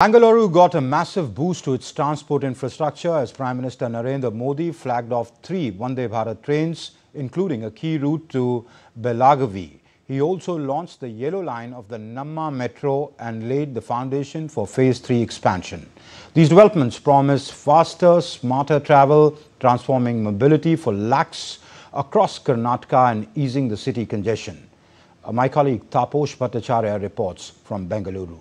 Bengaluru got a massive boost to its transport infrastructure as Prime Minister Narendra Modi flagged off 3 Vande Bharat trains, including a key route to Belagavi. He also launched the yellow line of the Namma Metro and laid the foundation for Phase 3 expansion. These developments promise faster, smarter travel, transforming mobility for lakhs across Karnataka and easing the city congestion. My colleague Taposh Bhattacharya reports from Bengaluru.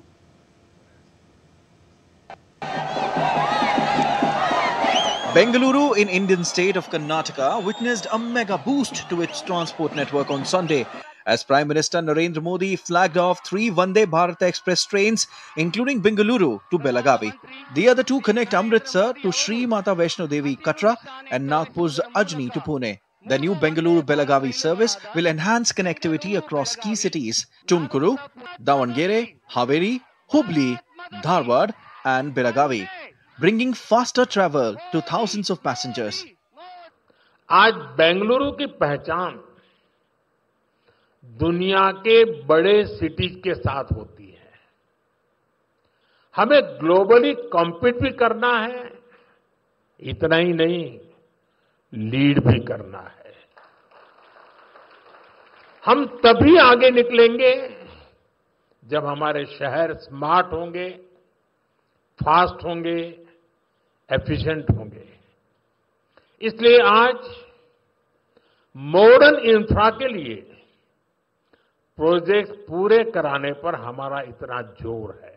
Bengaluru in Indian state of Karnataka witnessed a mega boost to its transport network on Sunday as Prime Minister Narendra Modi flagged off 3 Vande Bharat Express trains including Bengaluru to Belagavi. The other two connect Amritsar to Sri Mata Vaishno Devi Katra and Nagpur's Ajni to Pune. The new Bengaluru-Belagavi service will enhance connectivity across key cities Tumkuru, Davangere, Haveri, Hubli, Dharwad and Belagavi, bringing faster travel to thousands of passengers. आज बेंगलुरु की पहचान दुनिया के बड़े cities के साथ होती है। हमें ग्लोबली कॉम्पीट भी करना है, इतना ही नहीं लीड भी करना है। हम तभी आगे निकलेंगे जब हमारे शहर स्मार्ट होंगे, फास्ट होंगे, एफिशिएंट होंगे। इसलिए आज मॉडर्न इंफ्रा के लिए प्रोजेक्ट पूरे कराने पर हमारा इतना जोर है।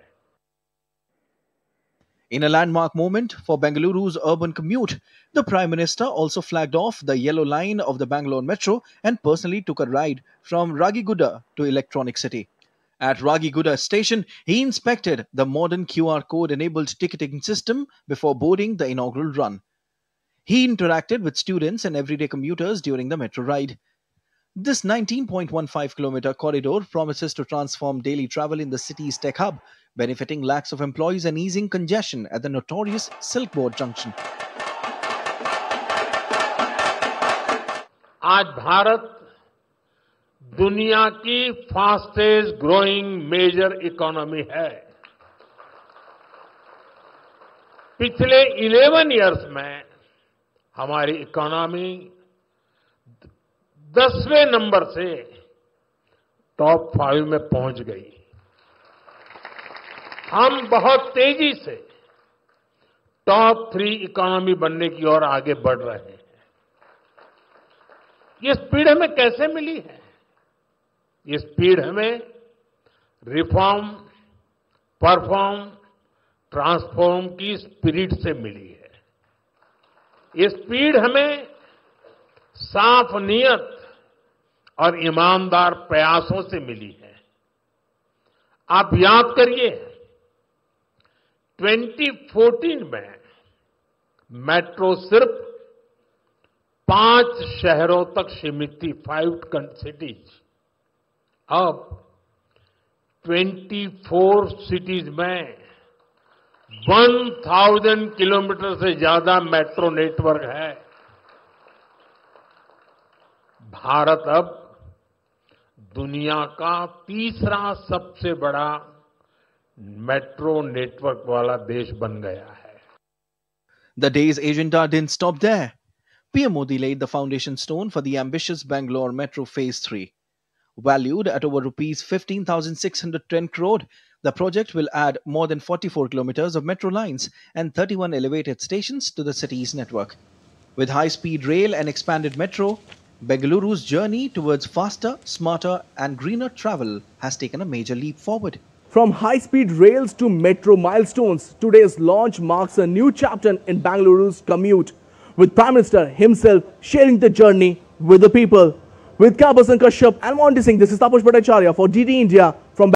In a landmark moment for Bengaluru's urban commute, the Prime Minister also flagged off the yellow line of the Bangalore Metro and personally took a ride from Ragiguda to Electronic City. At Ragiguda station, he inspected the modern QR code-enabled ticketing system before boarding the inaugural run. He interacted with students and everyday commuters during the metro ride. This 19.15-kilometer corridor promises to transform daily travel in the city's tech hub, benefiting lakhs of employees and easing congestion at the notorious Silk Board Junction. आज भारत दुनिया की fastest growing major economy है। पिछले 11 years में हमारी economy 10वें number से top 5 में पहुंच गई। हम बहुत तेजी से टॉप 3 इकोनॉमी बनने की ओर आगे बढ़ रहे हैं। ये स्पीड हमें कैसे मिली है? ये स्पीड हमें रिफॉर्म, परफॉर्म, ट्रांसफॉर्म की स्पिरिट से मिली है। ये स्पीड हमें साफ नीयत और ईमानदार प्रयासों से मिली है। आप याद करिए 2014 में मेट्रो सिर्फ 5 शहरों तक सीमित थी, 5 सिटीज। अब 24 सिटीज में 1000 किलोमीटर से ज्यादा मेट्रो नेटवर्क है। भारत अब दुनिया का तीसरा सबसे बड़ा मेट्रो नेटवर्क वाला देश बन गया है। The day's agenda didn't stop there. PM Modi laid the foundation stone for the ambitious Bangalore Metro Phase 3. Valued at over rupees 15,610 crore, the project will add more than 44 kilometers of metro lines and 31 elevated stations to the city's network. With high-speed rail and expanded metro, Bengaluru's journey towards faster, smarter and greener travel has taken a major leap forward. From high-speed rails to metro milestones, today's launch marks a new chapter in Bengaluru's commute, with Prime Minister himself sharing the journey with the people. With Kaposan Kashyap and Monty Singh, this is Taposh Bhattacharya for DD India.